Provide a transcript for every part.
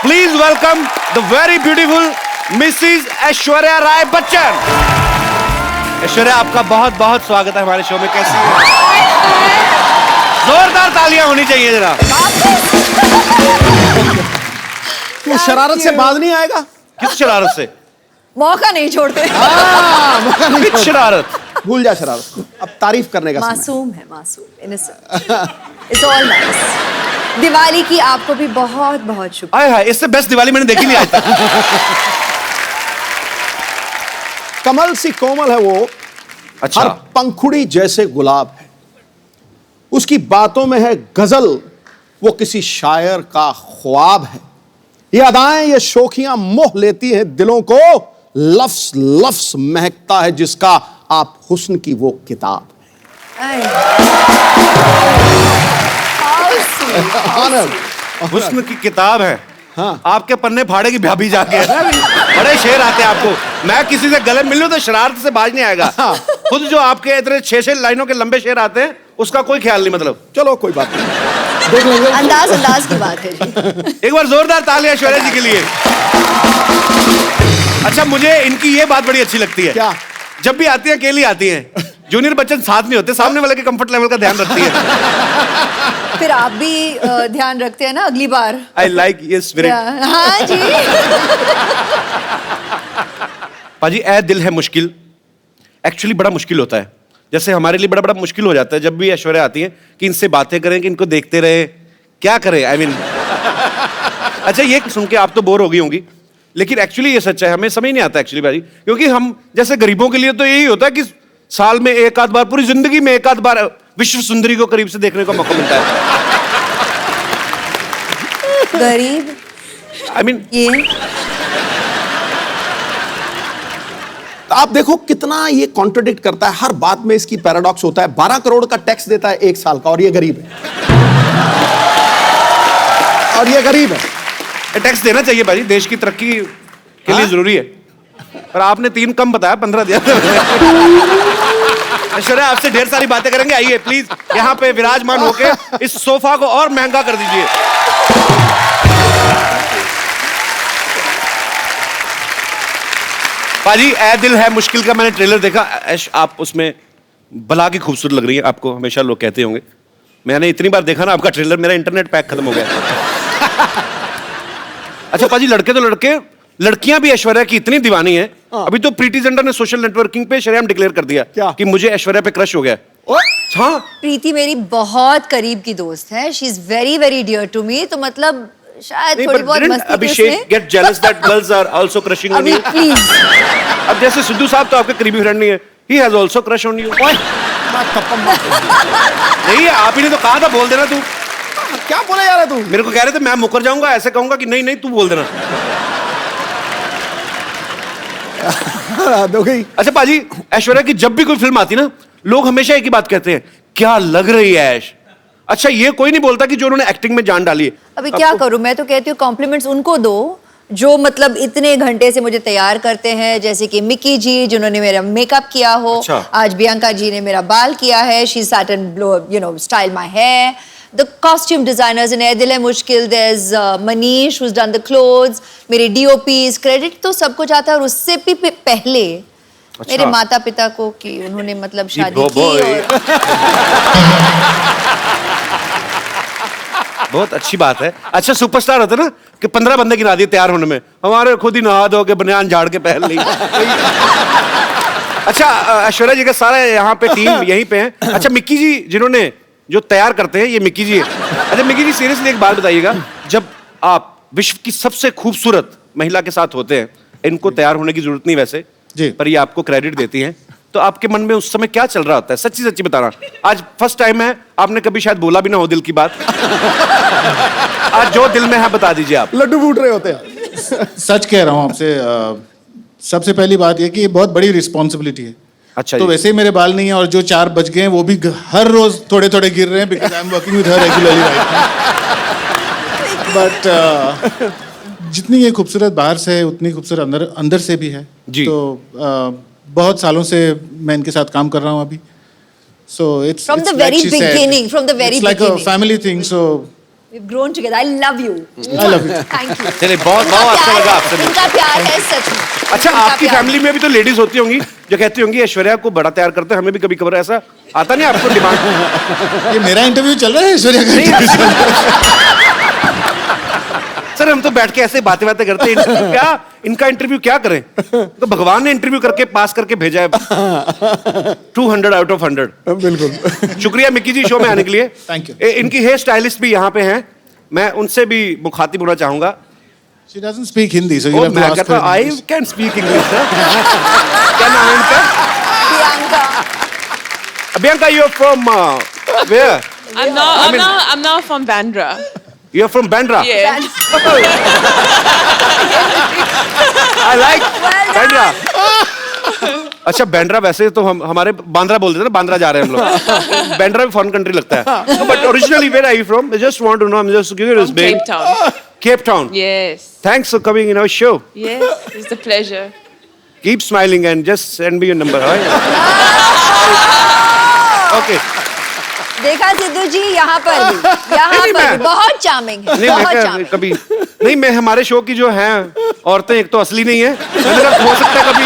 Please welcome the very beautiful Mrs Aishwarya Rai Bachchan. Aishwarya, आपका बहुत बहुत स्वागत है हमारे शो में। कैसी है? जोरदार तालियां होनी चाहिए जरा। वो शरारत से बाज नहीं आएगा? किस शरारत से? मौका नहीं छोड़ते। मौका नहीं किस शरारत? भूल जा शरारत, अब तारीफ करने का समय। मासूम है, मासूम, innocent. It's all nice. Diwali की आपको भी बहुत बहुत शुक्रिया। आए हाय, इससे बेस्ट दिवाली मैंने देखी नहीं आज तक। कमल सी कोमल है वो, अच्छा। हर पंखुड़ी जैसे गुलाब है, उसकी बातों में है गजल, वो किसी शायर का ख्वाब है। ये अदाएं, ये शोखियां मोह लेती हैं दिलों को, लफ्स लफ्स महकता है जिसका आप हुस्न की वो किताब है। हुस्न की किताब है। हाँ। आपके पन्ने फाड़े की भाभी जाके बड़े शेर आते हैं आपको। मैं किसी से गले मिल लूं तो शरारत से बाज नहीं आएगा। खुद जो आपके इतने 6-6 लाइनों के लंबे शेर आते हैं उसका कोई ख्याल नहीं। मतलब चलो कोई बात नहीं, देख लेंगे। अंदाज की बात है जी। एक बार जोरदार तालियां ऐश्वर्या जी के लिए। अच्छा, मुझे इनकी ये बात बड़ी अच्छी लगती है। क्या? जब भी आती हैं अकेली आती हैं, जूनियर बच्चन साथ नहीं होते, सामने वाले के कंफर्ट लेवल का ध्यान रखती है। फिर आप भी ध्यान रखते हैं ना अगली बार। आई लाइक ये स्पिरिट। हाँ जी। पाजी, ए दिल है मुश्किल एक्चुअली बड़ा मुश्किल होता है। जैसे हमारे लिए बड़ा बड़ा मुश्किल हो जाता है जब भी ऐश्वर्या आती है कि इनसे बातें करें, कि इनको देखते रहे, क्या करें। आई मीन अच्छा, ये सुन के आप तो बोर हो गई होंगी, लेकिन एक्चुअली ये सच है, हमें समझ नहीं आता एक्चुअली भाई। क्योंकि हम जैसे गरीबों के लिए तो यही होता है कि साल में एक आध बार, पूरी जिंदगी में एक आध बार विश्व सुंदरी को करीब से देखने का मौका मिलता है। गरीब, आई मीन ये आप देखो कितना ये कॉन्ट्रडिक्ट करता है, हर बात में इसकी पैराडॉक्स होता है। 12 करोड़ का टैक्स देता है 1 साल का, और ये गरीब है। और ये गरीब है। टैक्स देना चाहिए भाई, देश की तरक्की के लिए जरूरी है। पर आपने 3 कम बताया, 15 दिया। ऐश्वर्या, आपसे ढेर सारी बातें करेंगे। आइए प्लीज यहाँ पे विराजमान होके इस सोफा को और महंगा कर दीजिए। पाजी, ए दिल है मुश्किल का मैंने ट्रेलर देखा। ऐश, आप उसमें बला की खूबसूरत लग रही है। आपको हमेशा लोग कहते होंगे। मैंने इतनी बार देखा ना आपका ट्रेलर, मेरा इंटरनेट पैक खत्म हो गया। अच्छा पाजी, लड़के तो लड़के, लड़कियां भी ऐश्वर्या की इतनी दीवानी है। अभी तो प्रीति जिंटा ने सोशल नेटवर्किंग पे शरेआम डिक्लेयर कर दिया क्या? कि मुझे ऐश्वर्या पे क्रश हो गया। हाँ, प्रीति मेरी बहुत करीब की दोस्त है। She is very very dear to me. तो मतलब शायद थोड़ी बहुत मस्ती Abhishek get jealous that girls are also crushing on you. Please. अब जैसे सिद्धू साहब तो आपके करीबी फ्रेंड नहीं है, he has also crush on you. नहीं, आप ही ने तो कहा था बोल देना। तू क्या बोले जा रहा है तू? मेरे को कह रहे थे मैं मुकर जाऊंगा, ऐसे कहूंगा कि नहीं नहीं तू बोल देना। दो गई। अच्छा पाजी, ऐश्वर्या की जब भी कोई फिल्म आती ना, लोग हमेशा एक ही बात कहते हैं, क्या लग रही है ऐश। अच्छा, ये कोई नहीं बोलता कि जो उन्होंने एक्टिंग में जान डाली है। अभी क्या करूं, मैं तो कहती हूँ कॉम्प्लीमेंट्स उनको दो जो मतलब इतने घंटे से मुझे तैयार करते हैं। जैसे कि मिकी जी जिन्होंने मेरा मेकअप किया हो। अच्छा। आज बियांका जी ने मेरा बाल किया है। She said and you know style my hair. The costume designers in Ae Dil Hai मुश्किल, there's Manish who's done the clothes, मेरे DOPs, credit तो सबको जाता है। और उससे भी पहले मेरे माता पिता को कि उन्होंने मतलब शादी की। और बहुत अच्छी बात है। अच्छा, सुपरस्टार होते ना कि 15 बंदे गिना दिए तैयार होने में, हमारे खुद ही नहा धो के बनियान झाड़ के पहन ली। अच्छा, ऐश्वर्या जी का सारा यहाँ पे टीम यहीं पे है। अच्छा, मिक्की जी जिन्होंने जो तैयार करते हैं, ये मिक्की जी है। अच्छा मिक्की जी, सीरियसली एक बात बताइएगा, जब आप विश्व की सबसे खूबसूरत महिला के साथ होते हैं, इनको तैयार होने की जरूरत नहीं वैसे जी, पर ये आपको क्रेडिट देती हैं, तो आपके मन में उस समय क्या चल रहा होता है? सच्ची सच्ची बताना। आज फर्स्ट टाइम है, आपने कभी शायद बोला भी ना हो दिल की बात। आज जो दिल में है बता दीजिए आप। लड्डू फूट रहे होते हैं। सच कह रहा हूँ आपसे। सबसे पहली बात यह कि ये बहुत बड़ी रिस्पॉन्सिबिलिटी है। अच्छा तो वैसे ही मेरे बाल नहीं है, और जो 4 बज गए हैं वो भी हर रोज थोड़े थोड़े गिर रहे हैं, because I am working with her regularly right. But जितनी ये खूबसूरत बाहर से है उतनी खूबसूरत अंदर से भी है जी। तो बहुत सालों से मैं इनके साथ काम कर रहा हूँ अभी। So it's From the like very she said, beginning, from the very it's like a beginning. family thing. So We've grown together. I love you. I love you. Thank you. चलिए बहुत बहुत अच्छा लगा आपसे मिलकर। इनका प्यार है सच में। अच्छा इनका आपकी प्यार। फैमिली में भी तो लेडीज होती होंगी जो कहती होंगी ऐश्वर्या को बड़ा तैयार करते हैं, हमें भी कभी कभार ऐसा आता नहीं आपको डिमांड? ये मेरा इंटरव्यू चल रहा है ऐश्वर्या का interview चल रहा है? सर हम तो बैठ के ऐसे बातें बातें करते हैं, इनका इंटरव्यू क्या करें? तो भगवान ने इंटरव्यू करके पास करके भेजा है 200 आउट ऑफ 100। बिल्कुल। शुक्रिया मिक्की जी शो में आने के लिए। Thank you. इनकी हेयर स्टाइलिस्ट भी यहाँ पे हैं, मैं उनसे भी मुखातिब होना चाहूंगा। She doesn't speak Hindi, so you'll have to मैं ask कहता her in I English. Can speak English sir. क्या नाम है इनका? Priyanka. Bianca, you're from where? I'm not from Bandra. You're from Bandra. Yeah. I like Well done. Bandra. अच्छा बैंड्रा वैसे तो हम हमारे बांद्रा बोलते थे ना, बांद्रा जा रहे हैं हम लोग। बैंड्रा भी फॉरेन कंट्री लगता है। But originally where are you from? I just want to know. I'm just curious. From Cape Town. Cape Town. Yes. Thanks for coming in our show. Yes. It's a pleasure. Keep smiling and just send me your number. Right? Okay. देखा सिद्धू जी यहाँ पर नहीं, भी मैं- बहुत charming है, नहीं मैं बहुत क्या चार्मिंग। कभी नहीं, मैं हमारे शो की जो हैं औरतें एक तो असली नहीं है, मैंने कहा हो सकता है कभी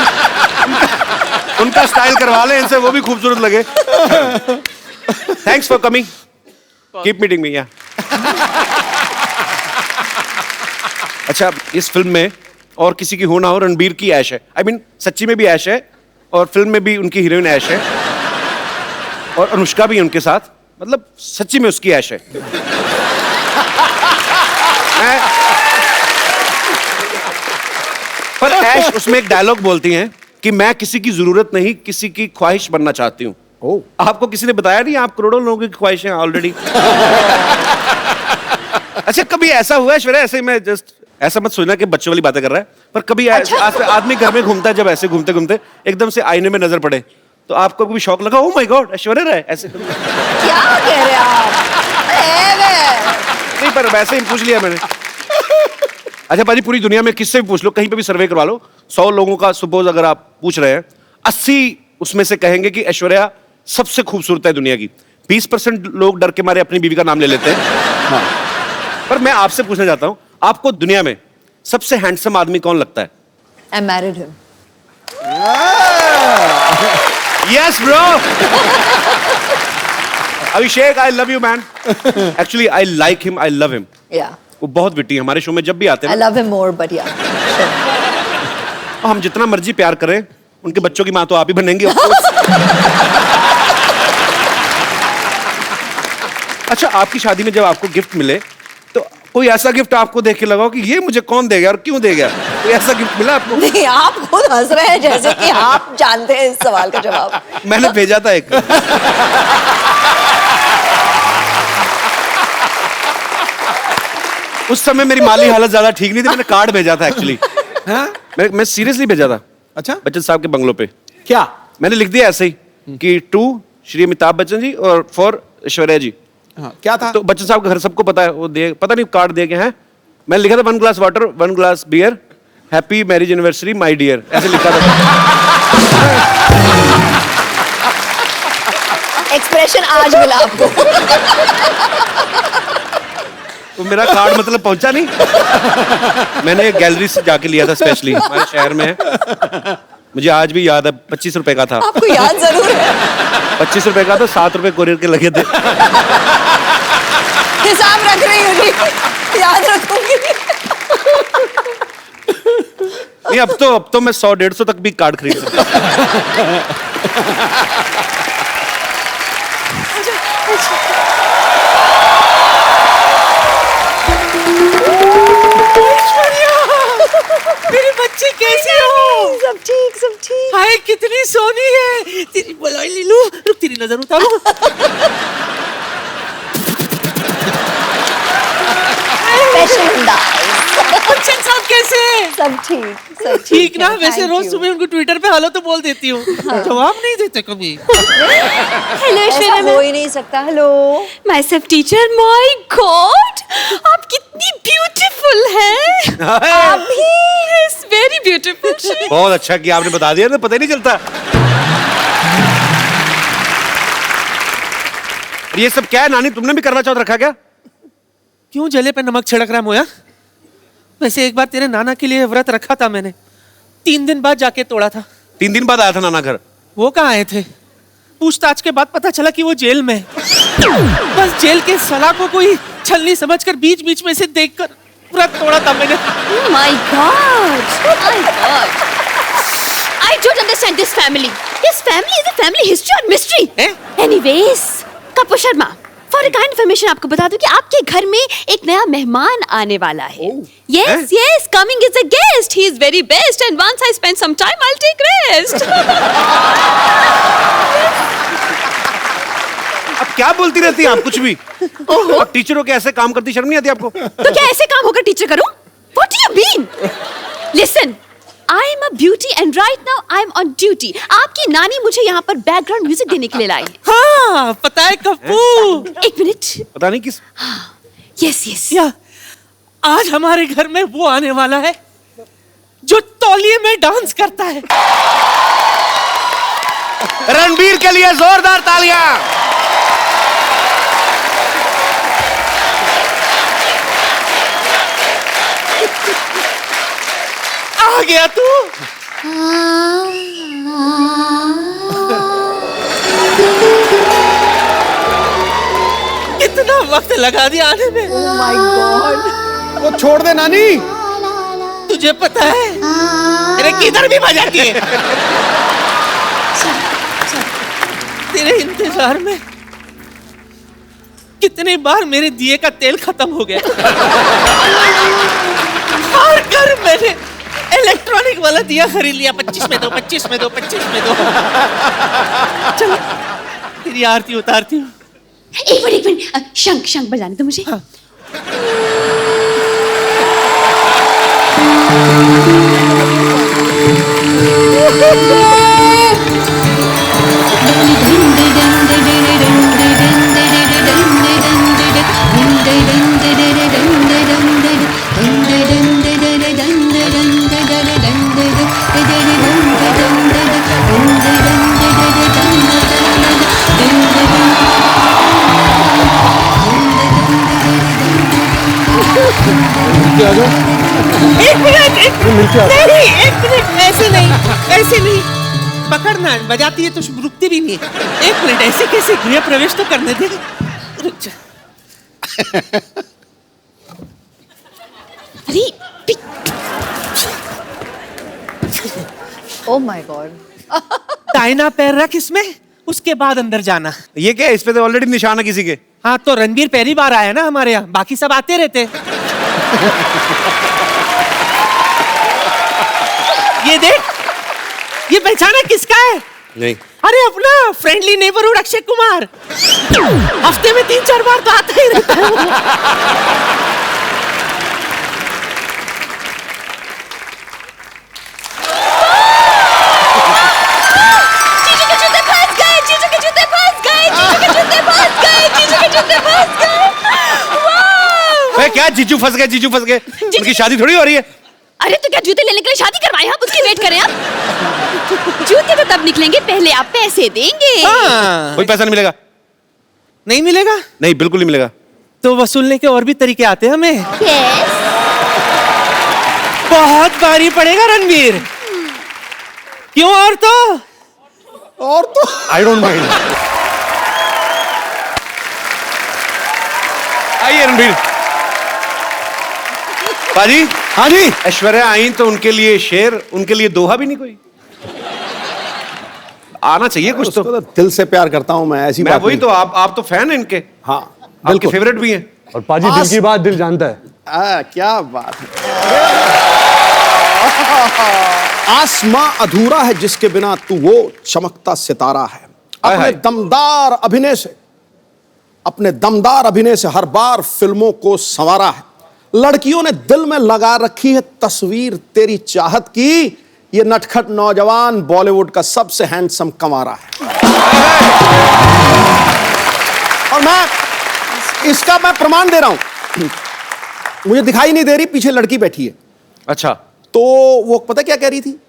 उनका स्टाइल करवा लें इनसे, वो भी खूबसूरत लगे। Thanks for coming, keep meeting me. अच्छा इस फिल्म में और किसी की हो ना हो, रणबीर की ऐश है। I mean, सच्ची में भी ऐश है और फिल्म में भी उनकी हीरोइन ऐश है और अनुष्का भी उनके साथ, मतलब सच्ची में उसकी ऐश है। पर ऐश उसमें एक डायलॉग बोलती हैं कि मैं किसी की जरूरत नहीं, किसी की ख्वाहिश बनना चाहती हूँ। आपको किसी ने बताया नहीं आप करोड़ों लोगों की ख्वाहिश हैं ऑलरेडी? अच्छा कभी ऐसा हुआ है ऐश्वर्या, ऐसे मैं जस्ट ऐसा मत सोचना कि बच्चों वाली बातें कर रहा है, पर कभी आदमी घर में घूमता है, जब ऐसे घूमते घूमते एकदम से आईने में नजर पड़े तो आपको कभी शौक लगा, oh my God Aishwarya Rai ऐसे? क्या कह रहे हैं आप? नहीं पर वैसे ही पूछ लिया मैंने। अच्छा पाजी पूरी दुनिया में किससे भी पूछ लो, कहीं पे भी सर्वे करवा लो, 100 लोगों का सपोज अगर आप पूछ रहे हैं, 80 उसमें से कहेंगे कि ऐश्वर्या सबसे खूबसूरत है दुनिया की। 20% लोग डर के मारे अपनी बीवी का नाम ले लेते हैं। पर मैं आपसे पूछना चाहता हूं, आपको दुनिया में सबसे हैंडसम आदमी कौन लगता है? I married him. Yes bro. Abhishek I love you man. Actually I like him, I love him. Yeah. वो बहुत विटी है, हमारे शो में जब भी आते I हैं love him more, but yeah. हम जितना मर्जी प्यार करें, उनके बच्चों की माँ तो आप ही बनेंगे of course. अच्छा आपकी शादी में जब आपको गिफ्ट मिले तो कोई ऐसा गिफ्ट आपको देख के लगाओ कि ये मुझे कौन देगा और क्यों देगा? कोई ऐसा गिफ्ट मिला आपको? नहीं, आप खुद हंस रहे हैं जैसे कि आप जानते हैं इस सवाल का जवाब। मैंने भेजा था एक। उस समय मेरी माली हालत ज्यादा ठीक नहीं थी, मैंने कार्ड भेजा था एक्चुअली। मैं सीरियसली भेजा था अच्छा बच्चन साहब के बंगलों पे। क्या? मैंने लिख दिया ऐसे ही कि टू श्री अमिताभ बच्चन जी और फॉर ऐश्वर्या जी। हाँ, क्या था? तो बच्चन साहब का घर सबको पता है, वो दे पता नहीं कार्ड दे के हैं। मैंने लिखा था 1 glass water 1 glass beer happy marriage anniversary my dear, ऐसे लिखा था। एक्सप्रेशन आज मिला आपको। तो मेरा कार्ड मतलब पहुंचा नहीं। मैंने एक गैलरी से जाके लिया था स्पेशली, हमारे शहर में है, मुझे आज भी याद है। 25 रुपए का था। आपको याद जरूर है। 25 रुपए का था, 7 रुपए कोरियर के लगे थे। हिसाब रख रही हूँ जी, याद रखूंगी। नहीं अब तो मैं 100-150 तक भी कार्ड खरीद सकता। मेरी बच्ची कैसी हो? सब ठीक, सब ठीक। हाय कितनी सोनी है तेरी बलाई लीलू, रुक तेरी नजर उतारू। स्पेशल अंदाज। बच्चन साहब कैसे हैं? सब ठीक, सब ठीक ना? है, वैसे thank रोज you। सुबह उनको ट्विटर पे हेलो तो बोल देती हूँ, जवाब नहीं देते कभी। हेलो ऐसा ऐश्वर्या हो ही नहीं सकता। Hello. My self teacher, my God आप कितनी ब्यूटीफुल हैं। आप भी यस वेरी ब्यूटीफुल। बहुत अच्छा कि आपने बता दिया, तो पता ही नहीं चलता। ये सब क्या है नानी, तुमने भी करवा चौथ रखा क्या? क्यों जले पे नमक छिड़क रहा है मोया? वैसे एक बार तेरे नाना के लिए व्रत रखा था मैंने, 3 दिन बाद जाके तोड़ा था। 3 दिन बाद आया था नाना घर। वो कहाँ आए थे? पूछताछ के बाद पता चला कि वो जेल में है। बस जेल के सलाखों को ही छलनी समझकर बीच बीच में से देखकर व्रत तोड़ा था मैंने। Oh my God! My God! I don't understand this family. This family is a family history or mystery. Eh? Anyways, Kapoor Sharma, for a kind information आपको बता दूं कि आपके घर में एक नया मेहमान आने वाला है। Yes, yes, coming is a guest. He is very best, and once I spend some time, I'll take rest. अब क्या बोलती रहती है आप कुछ भी? अब टीचरों के ऐसे काम करती शर्म नहीं आती आपको? तो क्या ऐसे काम होकर टीचर करूं? What do you mean? Listen, I am a beauty and right now I am on duty. आपकी नानी मुझे यहाँ पर बैकग्राउंड म्यूजिक देने के लिए लाई। हाँ, पता है कपूर। एक मिनट। पता नहीं किस। Yes, yes. या आज हमारे घर में वो आने वाला है जो तौलिए में डांस करता है। रणबीर के लिए जोरदार तालियां। आ गया तू। कितना वक्त लगा दिया आने में। Oh my God! वो छोड़ दे नानी। तुझे पता है तेरे किधर भी मजा किए। तेरे इंतजार में कितने बार मेरे दिए का तेल खत्म हो गया। और कर मैंने इलेक्ट्रॉनिक वाला दिया खरीद लिया। 25 में दो, 25 में दो, 25 में दो। चल तेरी आरती उतारती हूँ। एक मिनट, शंख शंख बजाने दो मुझे। हाँ। एक मिनट नहीं, एक मिनट ऐसे नहीं, ऐसे नहीं। पकड़ना बजाती है तो रुकती भी नहीं है। एक मिनट ऐसे कैसे? गृह प्रवेश तो करने दे। रुक जा। अरे Oh my God! दाहिना पैर रख इसमें, उसके बाद अंदर जाना। ये क्या है? इस पे तो ऑलरेडी निशान है किसी के। हाँ तो रणबीर पहली बार आया ना हमारे यहाँ, बाकी सब आते रहते। ये देख, ये पहचाना किसका है? नहीं। अरे अपना फ्रेंडली नेबरहुड अक्षय कुमार। हफ्ते में 3-4 बार तो आता ही रहता है। क्या जीजू फंस गए? जीजू फंस गए? उनकी शादी थोड़ी हो रही है। अरे तो क्या जूते लेने के लिए शादी करवाए आप? उसकी वेट करें आप। जूते तो तब निकलेंगे, पहले आप पैसे देंगे। हाँ। कोई पैसा नहीं मिलेगा। नहीं मिलेगा? नहीं, बिल्कुल नहीं मिलेगा। तो वसूलने के और भी तरीके आते हैं हमें। Yes. बहुत भारी पड़ेगा रणबीर। क्यों? और तो आई डोंट माइंड। आइए रणबीर। पाजी। हाँ जी। ऐश्वर्या आई तो उनके लिए शेर, उनके लिए दोहा भी नहीं कोई? आना चाहिए कुछ तो। उसको तो दिल से प्यार करता हूं मैं, ऐसी मैं बात वही नहीं। तो, आप तो फैन हैं इनके। हाँ आपके बिल्कुल। फेवरेट भी हैं। और पाजी दिल की बात दिल जानता है। क्या बात है। आसमां अधूरा है जिसके बिना तू वो चमकता सितारा है। अपने दमदार अभिनय से हर बार फिल्मों को संवारा है। लड़कियों ने दिल में लगा रखी है तस्वीर तेरी चाहत की। ये नटखट नौजवान बॉलीवुड का सबसे हैंडसम कंवारा है। और इसका मैं प्रमाण दे रहा हूं। मुझे दिखाई नहीं दे रही, पीछे लड़की बैठी है। अच्छा। तो वो पता क्या कह रही थी?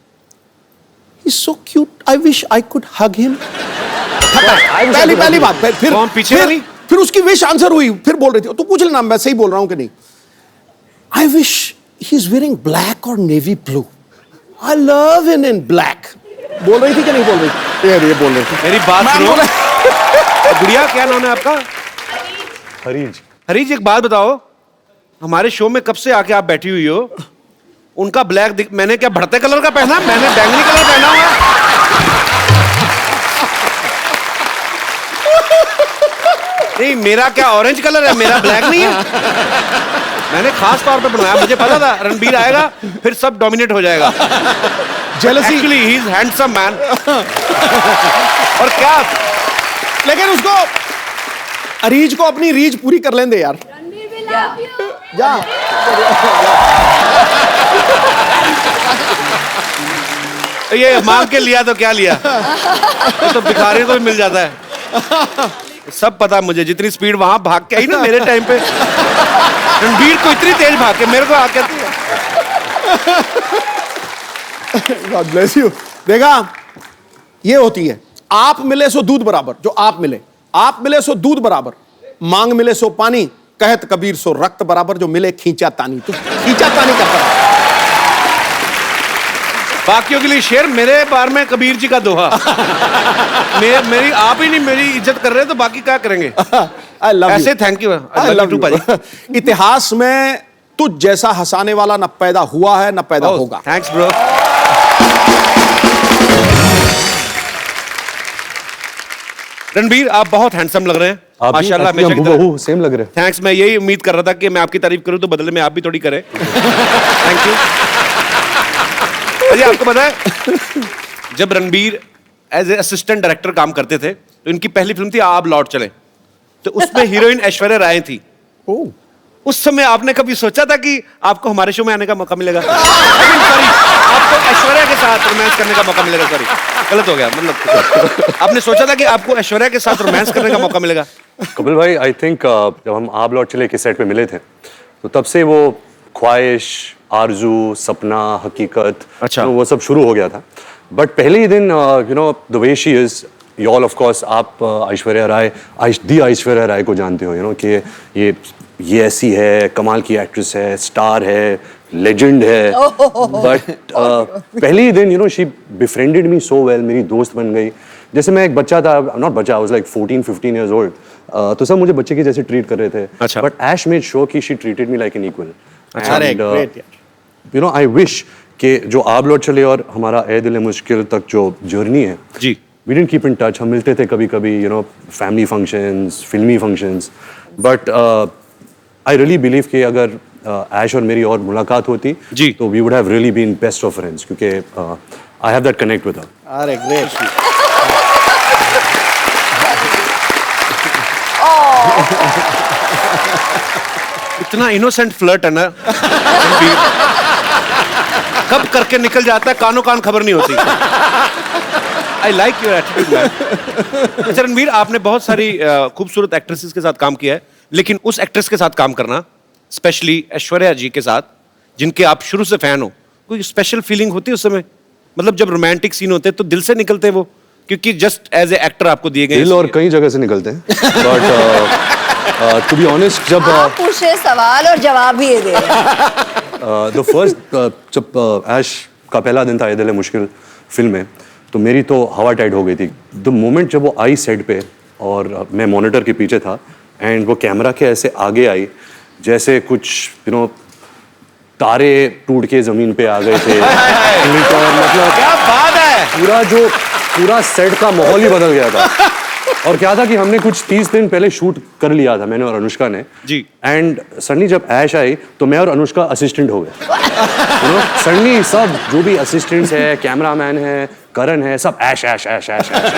He's so cute, I wish I could hug him। पहली बात। फिर पीछे वाली? फिर उसकी विश आंसर हुई, फिर बोल रही थी तू पूछ लेना मैं सही बोल रहा हूं कि नहीं. I wish he is wearing black और navy blue. I love him in black. बोल रही थी कि नहीं बोल रही थी? ये बोल रही थी. मेरी बात मैं सुनो. बोला- गुड़िया, क्या नाम है आपका? हरीज हरीज, एक बात बताओ, हमारे शो में कब से आके आप बैठी हुई हो? उनका ब्लैक मैंने क्या बढ़ते कलर का पहना? मैंने बैंगनी कलर पहना हुआ है. नहीं, मेरा क्या ऑरेंज कलर है, मेरा ब्लैक नहीं है. मैंने खास तौर पे बनाया, मुझे पता था रणबीर आएगा फिर सब डोमिनेट हो जाएगा. Jealousy. Actually he is handsome man. और क्या, लेकिन उसको अरीज को अपनी रीच पूरी कर लेंदे यार. जा. ये मांग के लिया तो क्या लिया, ये तो भिखारी को भी मिल जाता है. सब पता मुझे, जितनी स्पीड वहां भाग के आई ना मेरे टाइम पे, रणबीर को इतनी तेज भाग के मेरे को आके. God bless you. देखा, ये होती है आप मिले सो दूध बराबर. जो आप मिले सो दूध बराबर, मांग मिले सो पानी, कहत कबीर सो रक्त बराबर, जो मिले खींचा तानी. तो खींचा तानी करता है. बाकियों के लिए शेर, मेरे बार में कबीर जी का दोहा. मेरी आप ही नहीं मेरी इज्जत कर रहे तो बाकी क्या करेंगे. आई लव ऐसे thank you. I love you. इतिहास में तुझ जैसा हंसाने वाला न पैदा हुआ है न पैदा होगा. Thanks bro. रणबीर, आप बहुत हैंडसम लग रहे हैं माशाल्लाह. बहू सेम लग रहे हैं. थैंक्स. मैं यही उम्मीद कर रहा था कि मैं आपकी तारीफ करूं तो बदले में आप भी थोड़ी करें. Thank you. अजय, आपको पता है जब Ranbir as a assistant director काम करते थे तो इनकी पहली फिल्म थी आप लौट चले, तो उसमें हीरोइन ऐश्वर्या राय थी. उस समय आपने कभी सोचा था कि आपको हमारे शो में आने का मौका मिलेगा? सॉरी, आपको ऐश्वर्या के साथ रोमांस करने का मौका मिलेगा. सॉरी, गलत हो गया. मतलब आपने सोचा था कि आपको ऐश्वर्या के साथ रोमांस करने का मौका मिलेगा? कपिल भाई, आई थिंक जब हम आप लौट चले के सेट पे मिले थे तो तब से वो ख्वाहिश, आरजू, सपना, हकीकत, अच्छा, वो सब शुरू हो गया था. बट पहले ही दिन you know the way she is, you all of course आप ऐश्वर्या राय, दी ऐश्वर्या राय को जानते हो, यू नो कि ये ऐसी है, कमाल की एक्ट्रेस है, स्टार है, लेजेंड है. बट पहले ही दिन you know she befriended me so well. मेरी दोस्त बन गई. जैसे मैं एक बच्चा था, नॉट बच्चा, I was like 14-15 years old. तो सब मुझे बच्चे के जैसे ट्रीट कर रहे थे. अच्छा. बट ऐश मेड श्योर कि she treated me like an equal. अरे ग्रेट यार. यू नो आई विश कि जो आप लौट चले और हमारा ए दिल मुश्किल तक जो जर्नी है जी, we didn't keep in touch. हम मिलते थे कभी कभी, यू नो, फैमिली फंक्शंस, फिल्मी functions. But I really believe कि अगर ऐश और मेरी और मुलाकात होती जी, तो we would have really been best of friends, क्योंकि I have that connect with her. अरे ग्रेट. इतना इनोसेंट फ्लर्ट है ना रणबीर, कब करके निकल जाता है, कानों कान खबर नहीं होती. I like your attitude man. अच्छा रणबीर, आपने बहुत सारी खूबसूरत एक्ट्रेसेस के साथ काम किया है, लेकिन उस एक्ट्रेस के साथ काम करना, स्पेशली ऐश्वर्या जी के साथ, जिनके आप शुरू से फैन हो, कोई स्पेशल फीलिंग होती है उस समय? मतलब जब रोमांटिक सीन होते हैं तो दिल से निकलते हैं वो, क्योंकि जस्ट एज ए एक्टर आपको दिए गए दिल और कई जगह से निकलते हैं. बट टू बी ऑनेस्ट, जब आप पूछ रहे सवाल और जवाब भी ये दे रहे हैं. द फर्स्ट जब ऐश का पहला दिन था ये दिल है मुश्किल फिल्म में, तो मेरी तो हवा टाइट हो गई थी. द मोमेंट जब वो आई सेट पे और मैं मॉनिटर के पीछे था एंड वो कैमरा के ऐसे आगे आई, जैसे कुछ यू नो तारे टूट के जमीन पे आ गए थे. मतलब क्या बात है. पूरा सेट का माहौल ही बदल गया था. और क्या था कि हमने कुछ 30 दिन पहले शूट कर लिया था, मैंने और अनुष्का ने जी. एंड सडनली जब ऐश आई तो मैं और अनुष्का असिस्टेंट हो गए. सडनली सब जो भी असिस्टेंट्स है, कैमरामैन है, करण है, सब ऐश ऐश ऐश ऐश ऐश.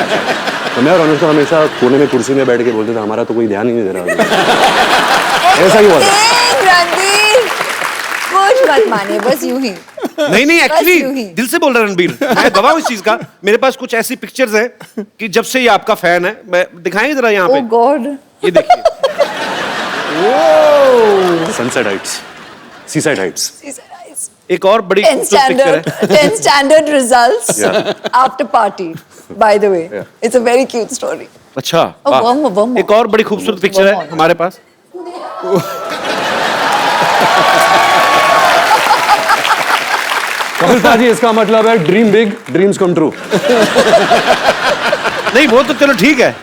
तो मैं और अनुष्का हमेशा कोने में कुर्सी में बैठ के बोलते थे हमारा तो कोई ध्यान ही नहीं दे रहा. ऐसा ही हुआ था. रणबीर, कुछ मत माने, बस यूं ही. नहीं यूं एक्चुअली ही. दिल से बोल रहा है रणबीर. मैं गवाह हूं इस चीज का. मेरे पास कुछ ऐसी पिक्चर्स हैं कि जब से ये आपका फैन है, मैं दिखाएंगे जरा यहाँ ओह पे. गॉड. ये देखिए. Sunset Heights, seaside Heights. एक और बड़ी 10 खूबसूरत पिक्चर है. standard, 10 standard results Yeah. after party. By the way, Yeah. it's a very cute story. अच्छा Oh, वाह। one more, one more. एक और बड़ी खूबसूरत पिक्चर One है more. हमारे पास। कपिल पाजी इसका मतलब है dream big dreams come true. नहीं वो तो चलो ठीक है।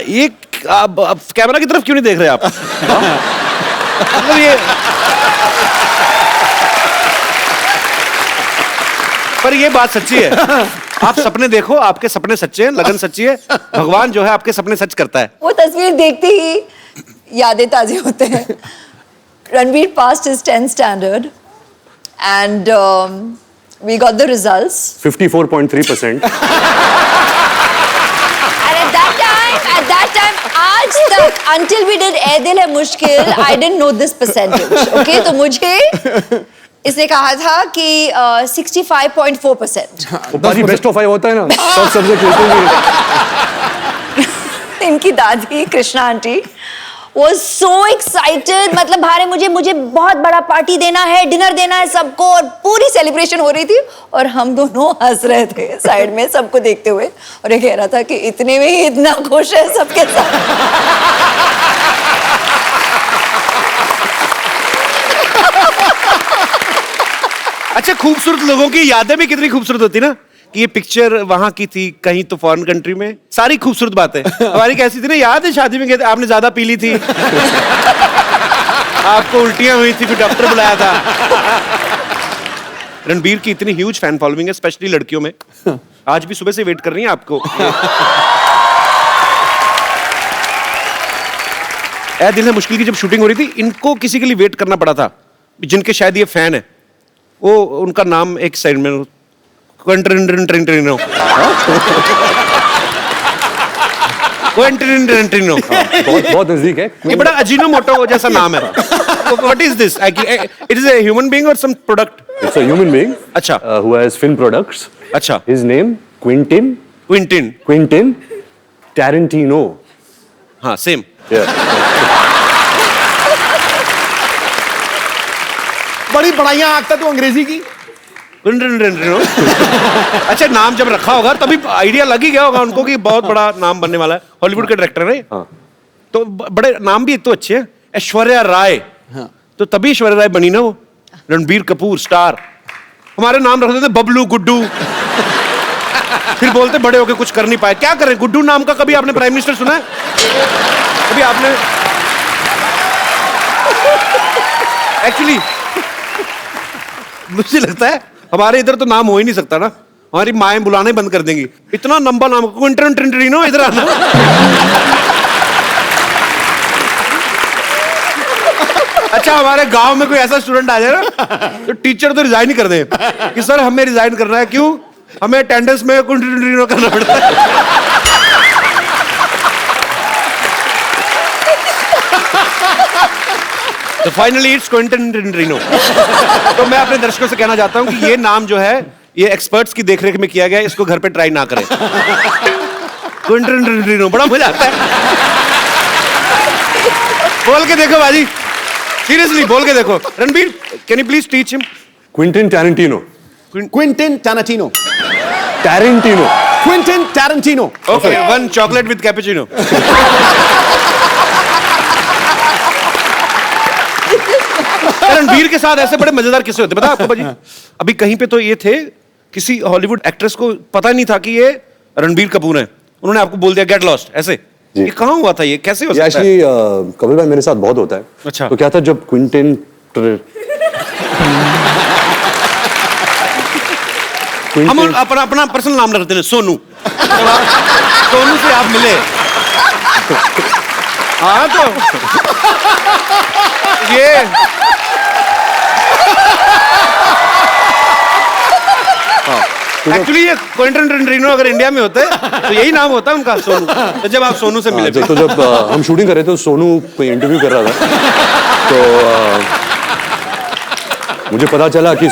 ये आप कैमरा की तरफ क्यों नहीं देख रहे आप? मतलब ये पर ये बात सच्ची है। आप सपने देखो, आपके सपने सच्चे हैं, लगन सच्ची है, भगवान जो है आपके सपने सच करता है। वो तस्वीर देखते ही यादें ताज़ी होते हैं। Ranveer passed his 10th standard and we got the results. 54.3%। And at that time, आज तक until we did ए दिल है मुश्किल, I didn't know this percentage. Okay, तो मुझे इसने कहा था कि 65.4%. वो पाजी बेस्ट ऑफ 5 होता है ना, सब सबसे खेलते हैं। इनकी दादी Krishna aunty was so excited, मतलब भारे मुझे बहुत बड़ा पार्टी देना है, डिनर देना है सबको, और पूरी सेलिब्रेशन हो रही थी और हम दोनों हंस रहे थे साइड में सबको देखते हुए, और ये कह रहा था कि इतने में ही इतना खुश है सबके साथ। अच्छा खूबसूरत लोगों की यादें भी कितनी खूबसूरत होती ना, कि ये पिक्चर वहां की थी कहीं तो फॉरेन कंट्री में, सारी खूबसूरत बातें हमारी कैसी थी ना। याद है शादी में गए थे, आपने ज्यादा पी ली थी, आपको उल्टियां हुई थी, फिर डॉक्टर बुलाया था। रणबीर की इतनी ह्यूज फैन फॉलोइंग है, स्पेशली लड़कियों में। आज भी सुबह से वेट कर रही हैं आपको। ए दिल है मुश्किल की जब शूटिंग हो रही थी, इनको किसी के लिए वेट करना पड़ा था, जिनके शायद ये फैन है, वो उनका नाम एक साइड में क्वेंटिनो बहुत नजदीक है। ये बड़ा अजीनोमोटो जैसा नाम है। What is this? It is a human being और some product? It's a human being अच्छा who has film products। अच्छा His name Quentin Quentin. Tarantino। हाँ सेम। Yeah। बड़ी बड़ाइयां आंकता तू अंग्रेजी की। अच्छा नाम जब रखा होगा तभी आइडिया लग ही गया होगा उनको कि बहुत बड़ा नाम बनने वाला है। हॉलीवुड के डायरेक्टर है हाँ। तो बड़े नाम भी एक तो अच्छे हैं। ऐश्वर्या राय, तो तभी ऐश्वर्या राय बनी ना वो। रणबीर कपूर स्टार, हमारे नाम रख देते बबलू गुड्डू, फिर बोलते बड़े होके कुछ कर नहीं पाए। क्या करें, गुड्डू नाम का कभी आपने प्राइम मिनिस्टर सुना है? कभी आपने? एक्चुअली मुझे लगता है हमारे इधर तो नाम हो ही नहीं सकता ना, हमारी माएं बुलाना ही बंद कर देंगी। इतना लंबा नाम, क्विंटिनो, इधर आना। अच्छा हमारे गांव में कोई ऐसा स्टूडेंट आ जाए ना, तो टीचर तो रिजाइन ही कर दे कि सर हमें रिजाइन करना है। क्यों? हमें अटेंडेंस में क्विंटिनो करना पड़ता है। तो फाइनली इट्स क्विंटिनो। तो मैं अपने दर्शकों से कहना चाहता हूं कि ये नाम जो है ये एक्सपर्ट्स की देखरेख में किया गया है, इसको घर पे ट्राई ना करें। क्विंटिनो बड़ा मजा आता है। बोल के देखो बाजी, सीरियसली बोल के देखो। Ranbir can you please teach him? Quentin Tarantino। Quentin Tarantino. Tarantino। Quentin Tarantino. Okay, one chocolate with cappuccino. Ranbir के साथ ऐसे बड़े मजेदार किस्से होते, पता आपको बाजी? अभी कहीं पे तो ये थे, किसी हॉलीवुड एक्ट्रेस को पता नहीं था कि ये रणबीर कपूर है, उन्होंने आपको बोल दिया गेट लॉस्ट ऐसे। ये कहाँ हुआ था? ये कैसे हो सकता है? एक्चुअली कपिल भाई मेरे साथ बहुत होता है। अच्छा। तो क्या था जब क्विंटिन हम अपना पर्सनल नाम रखते हैं सोनू। सोनू से आप मिले? हाँ तो ये एक्चुअली ये क्विंटिनो अगर इंडिया में होते तो यही नाम होता उनका, सोनू। तो जब आप सोनू से मिले तो जब हम शूटिंग कर रहे थे तो सोनू कोई इंटरव्यू कर रहा था, तो मुझे पता चला कि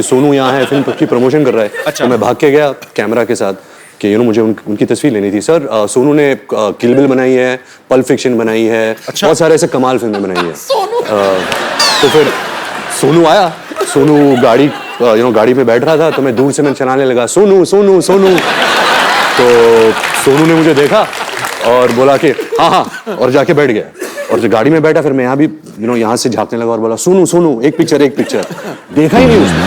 सोनू यहाँ है, फिल्म की प्रमोशन कर रहा है। अच्छा। तो मैं भाग के गया कैमरा के साथ कि मुझे उनकी तस्वीर लेनी थी। सर सोनू ने किल बिल बनाई है, पल्प फिक्शन बनाई है, अच्छा। बहुत सारे ऐसे कमाल फिल्में बनाई है। तो फिर सोनू आया, सोनू गाड़ी में बैठ रहा था, तो मैं दूर से मैं चलाने लगा सोनू सोनू सोनू। तो सोनू ने मुझे देखा और बोला कि हाँ हाँ, और जाके बैठ गया। और जब गाड़ी में बैठा फिर मैं यहाँ भी यहाँ से झांकने लगा और बोला सोनू सोनू एक पिक्चर देखा ही नहीं उसने।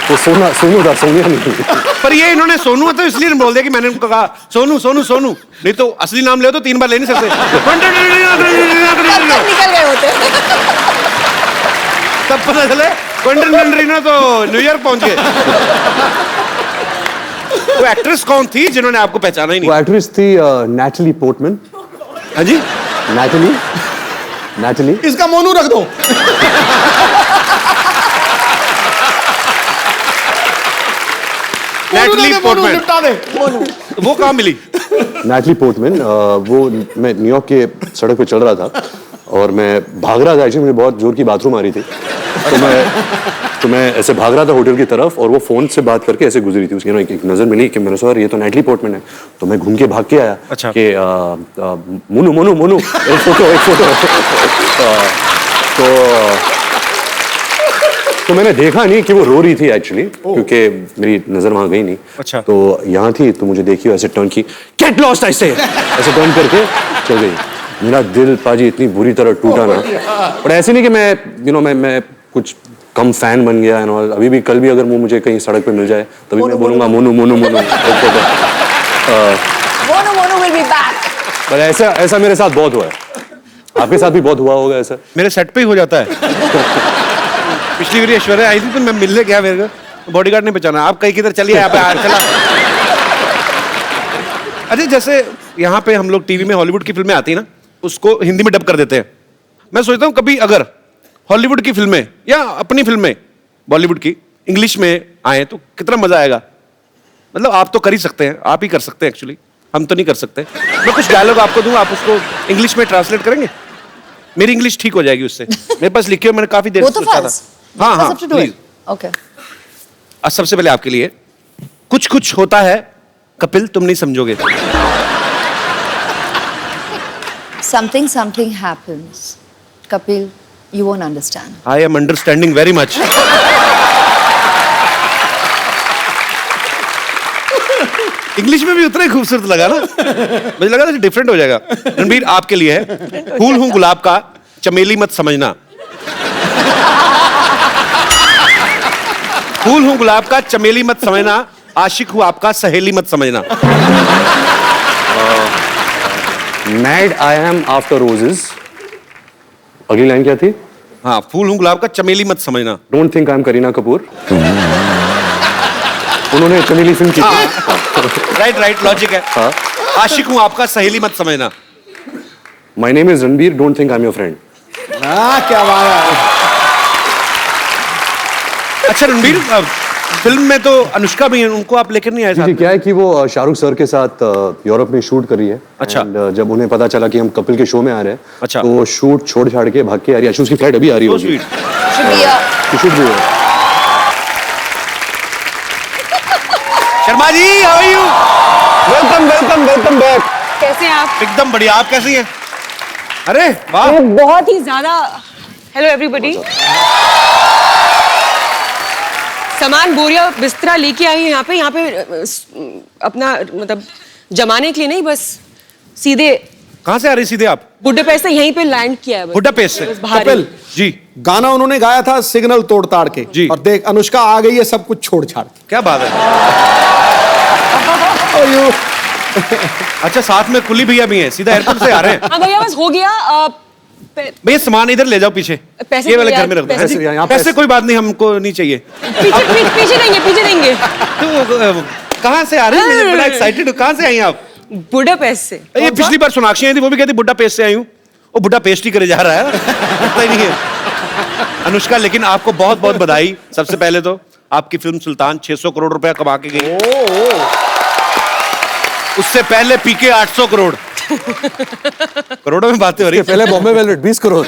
तो सोनू था, सोनिया नहीं। पर ये इन्होंने सोनू है तो इसलिए बोल दिया कि मैंने उनको कहा सोनू सोनू सोनू, नहीं तो असली नाम ले तो 3 बार ले नहीं सकते। निकल गए होते। तब पता चले क्वेंटिन तो न्यूयॉर्क पहुंच गए। वो एक्ट्रेस कौन थी जिन्होंने आपको पहचाना ही वो नहीं? एक्ट्रेस थी नैटली पोर्टमैन। हाँ जी, नैटली। इसका मोनू रख दो। Natalie Portman. निपटा दे। वो कहाँ मिली? नैटली पोर्टमैन, वो मैं न्यूयॉर्क के सड़क पे चल रहा था और मैं भाग रहा था। एक्चुअली मुझे बहुत जोर की बाथरूम आ रही थी, तो मैं ऐसे भाग रहा था होटल की तरफ और वो फोन से बात करके ऐसे गुजरी थी। उसकी एक नजर मिली कि मैंने सोचा ये तो नैटली पोर्टमैन है, तो मैं घूम के भाग के आया। अच्छा। कि मोनू मोनू मोनू एक फोटो। तो मैंने देखा नहीं कि वो रो रही थी एक्चुअली, क्योंकि मेरी नजर वहां गई नहीं। अच्छा। तो यहाँ थी तो मुझे देखी ऐसे टर्न की, गेट लॉस्ट ऐसे टर्न करके चल गई। मेरा दिल पाजी इतनी बुरी तरह टूटा ना, पर ऐसे नहीं कि मैं कुछ कम फैन बन गया है। अभी भी कल भी अगर वो मुझे कहीं सड़क पे मिल जाए तभी मैं बोलूंगा Monu Monu Monu. Monu will be back. पर ऐसा मेरे साथ बहुत हुआ है, आपके साथ भी बहुत हुआ होगा ऐसा। मेरे सेट पे ही हो जाता है। पिछली बार ऐश्वर्या आई थी तो मैं मिलने गया, मेरे को बॉडीगार्ड ने पहचाना। आप कहीं किधर चलिए, यहाँ पे चला। अरे जैसे यहाँ पे हम लोग टीवी में हॉलीवुड की फिल्में आती है ना, उसको हिंदी में डब कर देते हैं। मैं सोचता हूँ कभी अगर हॉलीवुड की फिल्में या अपनी फिल्में बॉलीवुड की इंग्लिश में आए तो कितना मजा आएगा। मतलब आप तो कर ही सकते हैं, आप ही कर सकते हैं एक्चुअली, हम तो नहीं कर सकते। मैं कुछ डायलॉग आपको दूं, आप उसको इंग्लिश में ट्रांसलेट करेंगे, मेरी इंग्लिश ठीक हो जाएगी उससे। मेरे पास लिखे हुए मैंने काफी देर से सोचा था। हाँ हाँ प्लीज। ओके, आज सबसे पहले आपके लिए कुछ कुछ होता है कपिल, तुम नहीं समझोगे। something happens. Kapil, you won't understand. I am understanding very much. English में भी उतना ही खूबसूरत लगा ना, मुझे लगा था डिफरेंट हो जाएगा। रणबीर आपके लिए है, फूल हूं गुलाब का चमेली मत समझना। फूल हूं गुलाब का चमेली मत समझना, आशिक हूं आपका सहेली मत समझना। Mad I am after roses. अगली लाइन क्या थी? हाँ, फूल हूं गुलाब का चमेली मत समझना। Don't think I am Kareena Kapoor. उन्होंने चमेली फिल्म की थी। राइट लॉजिक है। हाँ। आशिक हूं आपका सहेली मत समझना। My name is Ranbir, don't think I am your friend. क्या बात है। अच्छा रणबीर, फिल्म में तो अनुष्का भी है, उनको आप लेकर नहीं आए साथ जी, में? क्या है कि वो शाहरुख सर के साथ यूरोप में शूट कर रही है। अच्छा। And, जब उन्हें पता चला कि हम कपिल के शो में आ रहे हैं, अच्छा। तो वो शूट छोड़ छाड़ के भाग के आ रही है। उसकी फ्लाइट अभी आ रही So होगी। sweet. शुक्रिया। शूट भी है। Sharma ji, how are you? Welcome back. कैसे हैं आप? एकदम बढ़िया, आप कैसी हैं? अरे वाह, बहुत ही ज्यादा। Hello everybody. सामान बोरिया बिस्तरा लेके आई हूँ यहाँ पे अपना मतलब जमाने के लिए नहीं, बस सीधे कहाँ से आ रही सीधे आप? बुडापेस्ट से यहीं पे लैंड किया है बस। बुडापेस्ट से? बस बाहर ही। कपिल जी, गाना उन्होंने गाया था सिग्नल तोड़ ताड़ के जी। और देख अनुष्का आ गई है सब कुछ छोड़ छाड़ के। क्या बात है। अच्छा, साथ में कुली भैया भी हैं, सीधा एयरपोर्ट से आ रहे हैं। हाँ भैया बस हो गया। भैया सामान इधर ले जाओ पीछे, पैसे ये वाले तो यार, घर में रख दो। पैसे- यहाँ पैसे कोई बात नहीं, हमको नहीं चाहिए। पीछे देंगे। तो कहाँ से आ रही हैं? बड़ा एक्साइटेड हो, कहाँ से आई हैं आप? बुडापेस्ट से। ये पिछली बार सोनाक्षी आई थी, वो भी कहती बुड्ढा पेस्ट से आई हूँ। वो बुड्ढा पेस्ट ही करे जा रहा है, पता ही नहीं है। अनुष्का, लेकिन आपको बहुत बहुत बधाई। सबसे पहले तो आपकी फिल्म सुल्तान 600 करोड़ रुपया कमा के गई। उससे पहले पीके 800 करोड़। करोड़ों में बातें हो रही। पहले बॉम्बे वेलवेट 20 करोड़।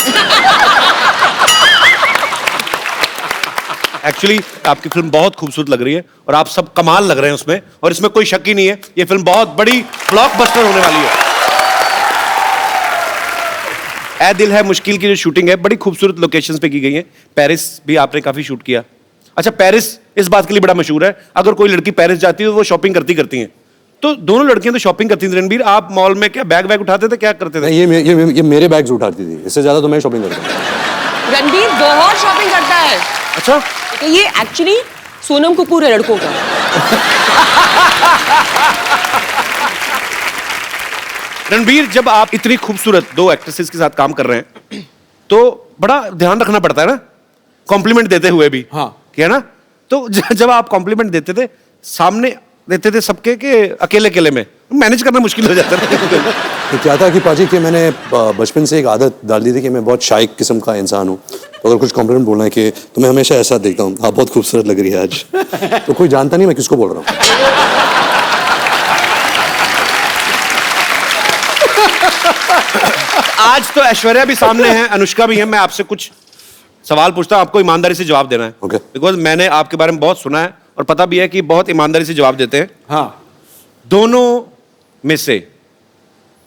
एक्चुअली आपकी फिल्म बहुत खूबसूरत लग रही है और आप सब कमाल लग रहे हैं उसमें, और इसमें कोई शक ही नहीं है, ये फिल्म बहुत बड़ी ब्लॉकबस्टर होने वाली है। ऐ दिल है मुश्किल की जो शूटिंग है बड़ी खूबसूरत लोकेशंस पे की गई है। पेरिस भी आपने काफी शूट किया। अच्छा, पेरिस इस बात के लिए बड़ा मशहूर है, अगर कोई लड़की पेरिस जाती है तो वो शॉपिंग करती हैं, तो दोनों लड़कियां तो शॉपिंग करती थी। रणबीर, आप मॉल में क्या बैग उठाते थे, क्या करते थे? नहीं, ये मेरे बैग्स उठाती थी, इससे ज्यादा तो मैं शॉपिंग करता हूँ। रणबीर बहुत शॉपिंग करता है। अच्छा, तो ये एक्चुअली सोनम कपूर है लड़कों का। रणबीर, जब आप इतनी खूबसूरत दो एक्ट्रेसेस के साथ काम कर रहे हैं तो बड़ा ध्यान रखना पड़ता है ना, कॉम्प्लीमेंट देते हुए भी। हाँ। क्या ना, तो जब आप कॉम्प्लीमेंट देते थे, सामने देते थे सबके के अकेले में, मैनेज करना मुश्किल हो जाता था। तो क्या था कि पाजी कि मैंने बचपन से एक आदत डाल दी थी कि मैं बहुत शाय किस्म का इंसान हूँ। तो अगर कुछ कॉम्प्लीमेंट बोलना है कि तो मैं हमेशा ऐसा देखता हूँ, आप बहुत खूबसूरत लग रही है आज। तो कोई जानता नहीं मैं किसको बोल रहा हूँ। आज तो ऐश्वर्या भी सामने है, अनुष्का भी है। मैं आपसे कुछ सवाल पूछता हूँ, आपको ईमानदारी से जवाब देना है। Okay. बिकॉज मैंने आपके बारे में बहुत सुना है और पता भी है कि बहुत ईमानदारी से जवाब देते हैं। हाँ, दोनों में से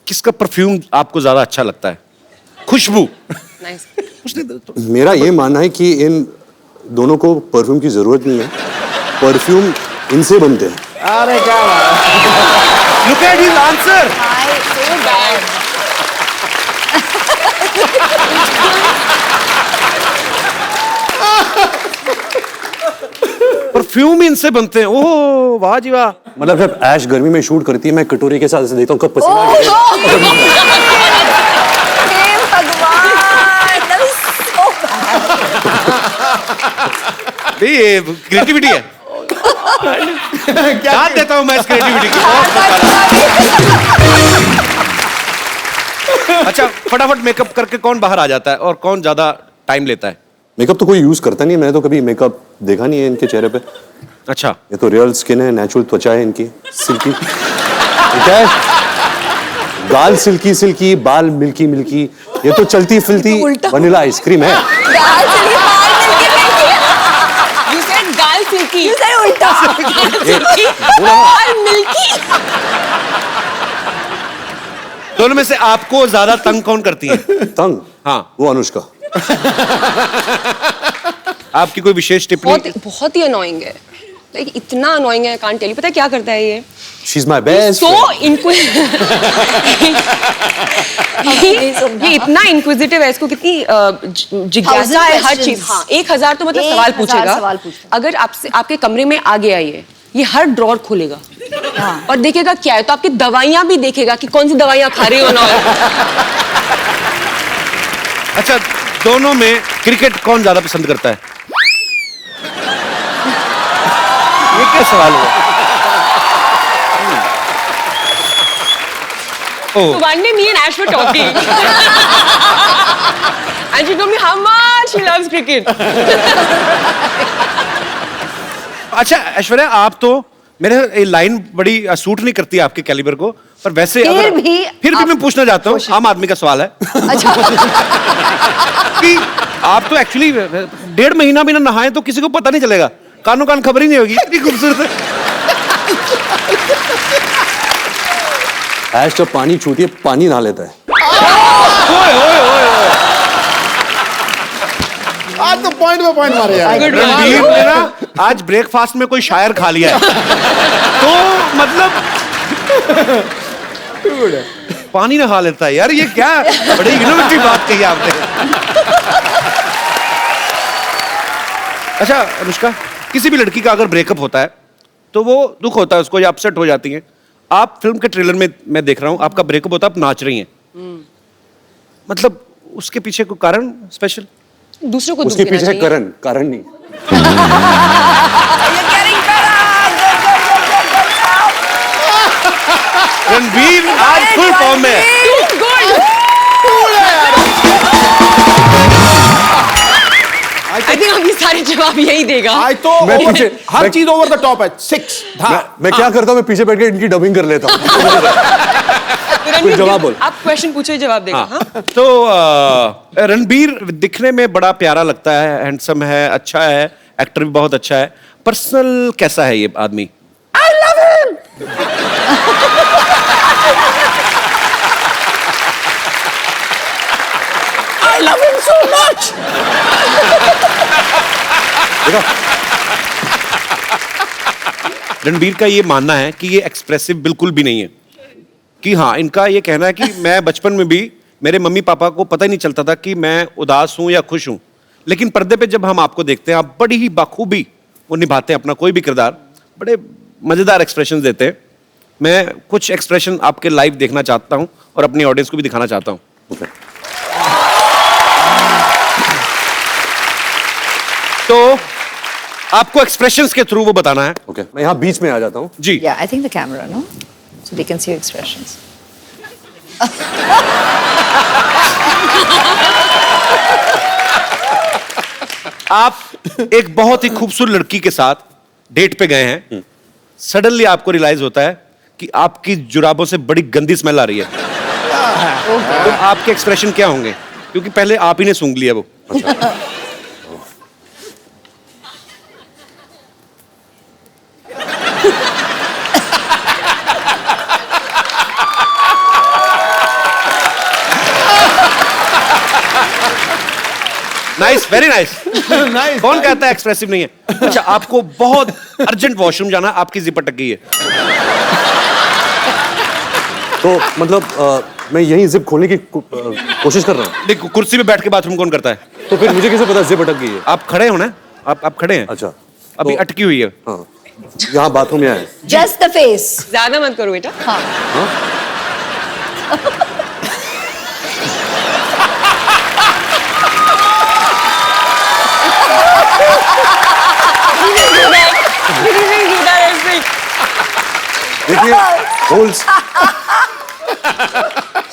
किसका परफ्यूम आपको ज्यादा अच्छा लगता है? खुशबू। नाइस। मेरा ये मानना है कि इन दोनों को परफ्यूम की जरूरत नहीं है, परफ्यूम इनसे बनते हैं। अरे क्या बात है। Look at his answer. Perfume इनसे बनते हैं। ओह वाह जी वाह। मतलब जब ऐश गर्मी में शूट करती है, मैं कटोरी के साथ ऐसे देखता हूँ कब पसीना Oh, गिरे। हे भगवान, that was so bad. ये क्रिएटिविटी है। क्या देता हूं मैं इस क्रिएटिविटी की। अच्छा, फटाफट मेकअप करके कौन बाहर आ जाता है और कौन ज्यादा टाइम लेता है? मेकअप तो कोई यूज करता नहीं है, मैंने तो कभी मेकअप देखा नहीं है इनके चेहरे पे। अच्छा, ये तो रियल स्किन है, नेचुरल त्वचा है इनकी, सिल्की। क्या है? गाल सिल्की सिल्की, बाल मिल्की मिल्की, ये तो चलती फिरती वनीला आइसक्रीम है। You said गाल सिल्की। You said उल्टा। गाल मिल्की। दोनों में से आपको ज्यादा तंग कौन करती है? तंग? हाँ। वो अनुष्का। आपकी कोई विशेष टिप्पणी? बहुत ही अनोइंग है, लाइक इतना अनोइंग है, कांट टेल यू। पता है क्या करता है ये? She's my best So friend. इनको ये इतना इंक्विजिटिव है, इसको कितनी जिज्ञासा है हर चीज। हाँ, 1000 तो मतलब सवाल 1000 पूछेगा। सवाल पूछेगा। अगर आपसे आपके कमरे में आ गया ये हर ड्रॉर खोलेगा और देखेगा क्या है, तो आपकी दवाइयां भी देखेगा कि कौन सी दवाइयां खा रही हो ना। अच्छा, दोनों में क्रिकेट कौन ज्यादा पसंद करता है? ये क्या सवाल हुआ? So one day me and Ash were talking and she told me how much she loves cricket. अच्छा ऐश्वर्या, आप तो मेरे ये लाइन बड़ी सूट नहीं करती आपके कैलिबर को, पर वैसे फिर भी मैं पूछना चाहता हूँ, आम आदमी का सवाल है। अच्छा। कि आप तो एक्चुअली 1.5 महीना भी ना नहाए तो किसी को पता नहीं चलेगा, कानों कान खबर ही नहीं होगी, इतनी खूबसूरत है। ऐश जब पानी छूती है, पानी नहा लेता है। ओए ओए ओए ओए। आज तो पॉइंट पे पॉइंट मारे यार। रणबीर ने ना आज ब्रेकफास्ट में कोई शायर खा लिया है, तो मतलब पानी नहा लेता है यार, ये क्या बड़ी इनोवेटिव बात कही आपने। अच्छा अनुष्का, किसी भी लड़की का अगर ब्रेकअप होता है तो वो दुख होता है उसको, या अपसेट हो जाती है। आप फिल्म के ट्रेलर में मैं देख रहा हूँ आपका ब्रेकअप होता है, आप नाच रही हैं, मतलब उसके पीछे कोई कारण स्पेशल? दूसरों को उसके दुख देना पीछे चाहिए। कारण नहीं। रणबीर आज फुल फॉर्म में है। I think अभी सारे जवाब यही देगा। आज तो मैं पीछे- हर मैं- चीज ओवर द टॉप है। 6 मैं क्या करता हूँ, मैं पीछे बैठ के इनकी डबिंग कर लेता हूँ। रणबीर, जवाब बोल। आप क्वेश्चन पूछो, जवाब देगा। हाँ? तो रणबीर दिखने में बड़ा प्यारा लगता है, हैंडसम है, अच्छा है, एक्टर भी बहुत अच्छा है। पर्सनल कैसा है ये आदमी? आई लव हिम। आई love him so much. Ranbir का ये मानना है कि ये एक्सप्रेसिव बिल्कुल भी नहीं है, कि हाँ, इनका ये कहना है कि मैं बचपन में भी मेरे मम्मी पापा को पता ही नहीं चलता था कि मैं उदास हूं या खुश हूं, लेकिन पर्दे पे जब हम आपको देखते हैं आप बड़ी ही बाखूबी वो निभाते हैं अपना कोई भी किरदार, बड़े मजेदार एक्सप्रेशन देते हैं। मैं कुछ एक्सप्रेशन आपके लाइव देखना चाहता हूं और अपनी ऑडियंस को भी दिखाना चाहता हूं। तो आपको एक्सप्रेशंस के थ्रू वो बताना है। ओके, मैं यहाँ बीच में आ जाता हूँ। जी। Yeah, I think the camera, no? So they can see your expressions. आप एक बहुत ही खूबसूरत लड़की के साथ डेट पे गए हैं, सडनली आपको रियलाइज होता है कि आपकी जुराबों से बड़ी गंदी स्मेल आ रही है। तो आपके एक्सप्रेशन क्या होंगे, क्योंकि पहले आप ही ने सूंघ लिया वो। Nice, very nice. Nice, कौन कहता है एक्सप्रेसिव नहीं है? अच्छा, आपको बहुत अर्जेंट वॉशरूम जाना, आपकी जिप अटक गई है। तो मतलब मैं यहीं जिप खोलने की कोशिश कर रहा हूँ। देखो, कुर्सी पे बैठ के बाथरूम कौन करता है? तो फिर मुझे कैसे पता जिप अटक गई है? आप खड़े हो ना, आप खड़े हैं। अच्छा, अभी तो- अटकी हुई है। हाँ, यहाँ बाथरूम यहाँ है। Just the face. ज्यादा मत करो बेटा। हाँ. देखिए,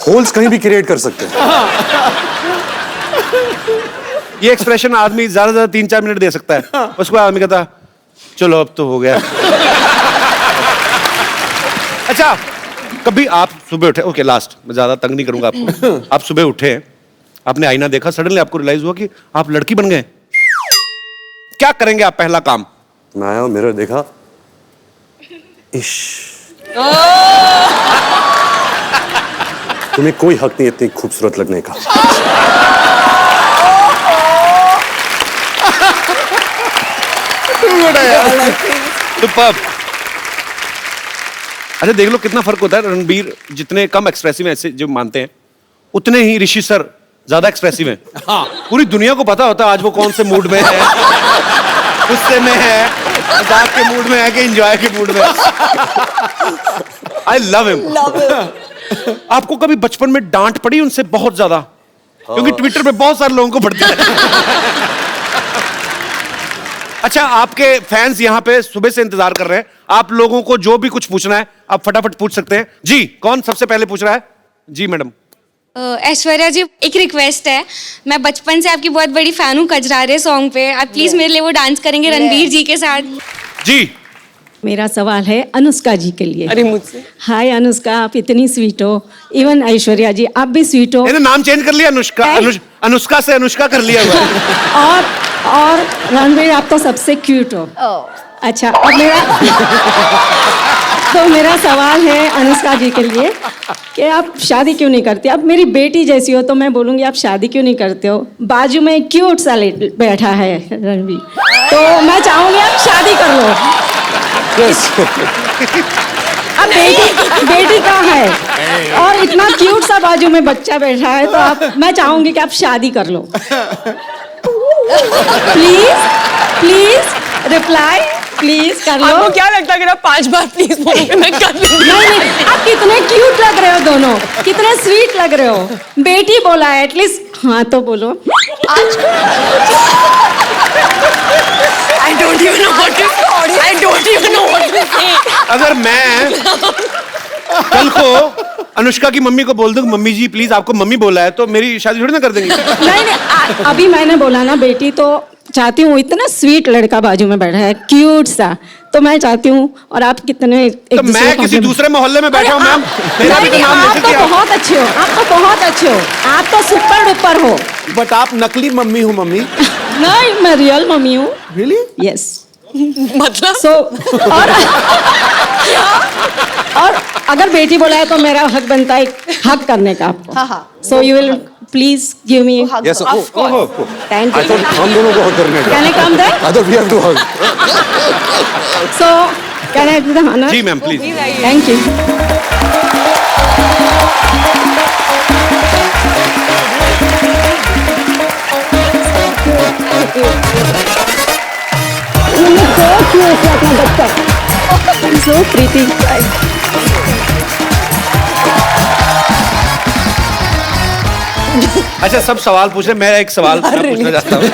होल्स कहीं भी क्रिएट कर सकते हैं। ये एक्सप्रेशन आदमी ज्यादा से ज्यादा 3-4 मिनट दे सकता है, उसको आदमी कहता चलो अब तो हो गया। अच्छा, कभी आप सुबह उठे, ओके लास्ट, मैं ज्यादा तंग नहीं करूंगा आपको। आप सुबह उठे, आपने आईना देखा, सडनली आपको रियलाइज हुआ कि आप लड़की बन गए, क्या करेंगे आप पहला काम? मैं आया, मिरर देखा, इश, तुम्हें कोई हक नहीं इतनी खूबसूरत लगने का। सुपर्ब। अच्छा, देख लो कितना फर्क होता है। रणबीर जितने कम एक्सप्रेसिव ऐसे जो मानते हैं, उतने ही ऋषि सर ज्यादा एक्सप्रेसिव हैं। हाँ, पूरी दुनिया को पता होता है आज वो कौन से मूड में है, गुस्से में है, मजाक के मूड में है कि एंजॉय के मूड में। आई लव हिम। आपको कभी बचपन में डांट पड़ी उनसे बहुत ज्यादा? क्योंकि ट्विटर पे बहुत सारे लोगों को पड़ती है। अच्छा, आपके फैंस यहाँ पे सुबह से इंतजार कर रहे हैं, आप लोगों को जो भी कुछ पूछना है आप फटाफट पूछ सकते हैं। जी, कौन सबसे पहले पूछ रहा है? जी मैडम। ऐश्वर्या जी, एक रिक्वेस्ट है, मैं बचपन से आपकी बहुत बड़ी फैन हूँ कजरारे सॉन्ग पे, आप प्लीज मेरे लिए वो डांस करेंगे रणबीर जी के साथ? जी। मेरा सवाल है अनुष्का जी के लिए। अरे मुझसे? हाय अनुष्का, आप इतनी स्वीट हो, इवन ऐश्वर्या जी आप भी स्वीट हो। मैंने नाम चेंज कर लिया, अनुष्का। अनुष्का से अनुष्का कर लिया हुआ है। और रणबीर आप तो सबसे क्यूट हो। अच्छा, अब तो मेरा सवाल है अनुष्का जी के लिए कि आप शादी क्यों नहीं करती? आप मेरी बेटी जैसी हो, तो मैं बोलूँगी आप शादी क्यों नहीं करते हो? बाजू में क्यूट सा बैठा है रणबीर, तो मैं चाहूँगी आप शादी कर लो। अब बेटी कहाँ है और इतना क्यूट सा बाजू में बच्चा बैठा है, तो मैं चाहूँगी कि आप शादी कर लो। प्लीज रिप्लाई, प्लीज कर लो। आपको क्या लगता है अगर आप 5 बार प्लीज बोलोगे मैं कर लूंगी? नहीं, आप कितने क्यूट लग रहे हो दोनों, कितने स्वीट लग रहे हो। बेटी बोला है, एटलीस्ट हाँ तो बोलो। I don't even know what to say. I don't even know what to say. अगर मैं कल को अनुष्का की मम्मी को बोल दूं मम्मी जी प्लीज आपको मम्मी बोला है, तो मेरी शादी थोड़ी ना कर देंगी। नहीं, अभी मैंने बोला ना बेटी, तो चाहती हूँ, इतना स्वीट लड़का बाजू में बैठा है क्यूट सा, तो मैं चाहती हूँ। और आप कितने तो मैं किसी दूसरे मोहल्ले में बैठा हूँ मैम, मेरा भी तो नाम आप लेते तो थे। बहुत अच्छे हो, आप तो बहुत अच्छे हो, आप तो सुपर डुपर हो। बट आप नकली मम्मी हो मम्मी। नहीं, मैं रियल मम्मी हूँ। रियली? यस। मतलब सो और अगर बेटी बोला है तो मेरा हक बनता है हक करने का आपको। हाँ। So you will please give me. Yes, thank I you. thought हम दोनों को हक करने का। Can I come there? I thought we have to hug. So can I do the honour? जी मैम प्लीज। प्लीज आइए। Thank you. सो प्रीति। अच्छा सब सवाल पूछ रहे, मैं एक सवाल मैं पूछना चाहता हूँ।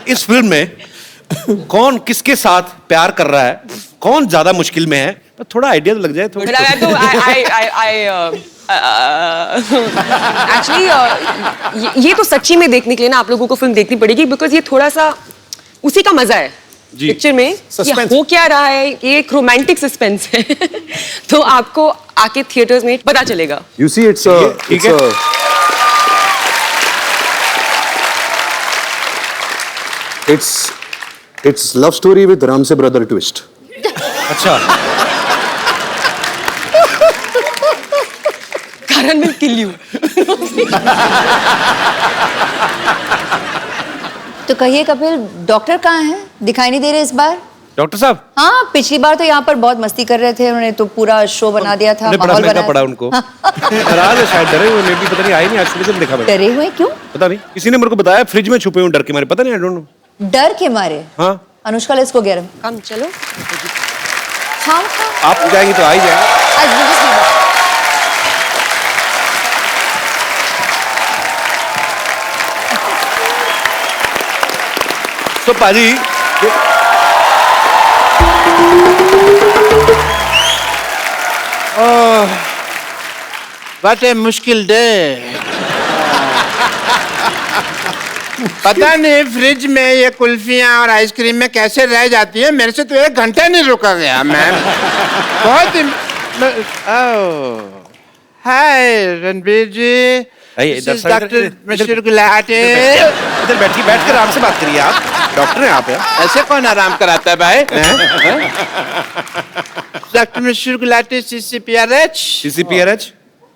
इस फिल्म में कौन किसके साथ प्यार कर रहा है, कौन ज्यादा मुश्किल में है, तो थोड़ा आइडिया तो लग जाए थोड़ा। एक्चुअली ये तो सच्ची में देखने के लिए ना आप लोगों को फिल्म देखनी पड़ेगी, बिकॉज ये थोड़ा सा उसी का मजा है जी। पिक्चर में ये Suspense। हो क्या रहा है, ये एक रोमांटिक सस्पेंस है। तो आपको आके थिएटर्स में पता चलेगा। You see, it's ठीक है। it's love story with Ram se brother twist. अच्छा Karan will kill you। तो कहिए कपिल, डॉक्टर कहाँ हैं? दिखाई नहीं दे रहे इस बार। डॉक्टर साहब हाँ, पिछली बार तो यहाँ पर बहुत मस्ती कर रहे थे, उन्होंने तो पूरा शो बना दिया था, उन्हें बड़ा माहौल महंगा बनाया पड़ा था। उनको। नाराज है शायद, डरे हुए मे भी, पता नहीं आए नहीं आज सुबह से देखा मैंने। डरे हुए क्यों? पता नहीं, किसी ने मेरे को बताया फ्रिज में छुपे हुए डर के मारे, पता नहीं, आई डोंट नो। डर के मारे? हाँ अनुष्का इसको गरम। कम चलो। हाँ हाँ। आप जाएंगे तो आ ही जाएंगे। आज बिल्कुल सही बात। तो पाजी व्हाट ए मुश्किल डे। पता नहीं फ्रिज में ये कुल्फियां और आइसक्रीम में कैसे रह जाती है, मेरे से तो 1 घंटा नहीं रुका गया मैम। बहुत ही हाय रणबीर जी, आइए, इधर साइड डॉक्टर इधर- मिस्टर गुलाटी। इधर बैठिए, बैठकर आराम से बात करिए, आप डॉक्टर हैं आप यार। ऐसे कौन आराम कराता है भाई? Doctor mister Gulati, CCPRH। CCPRH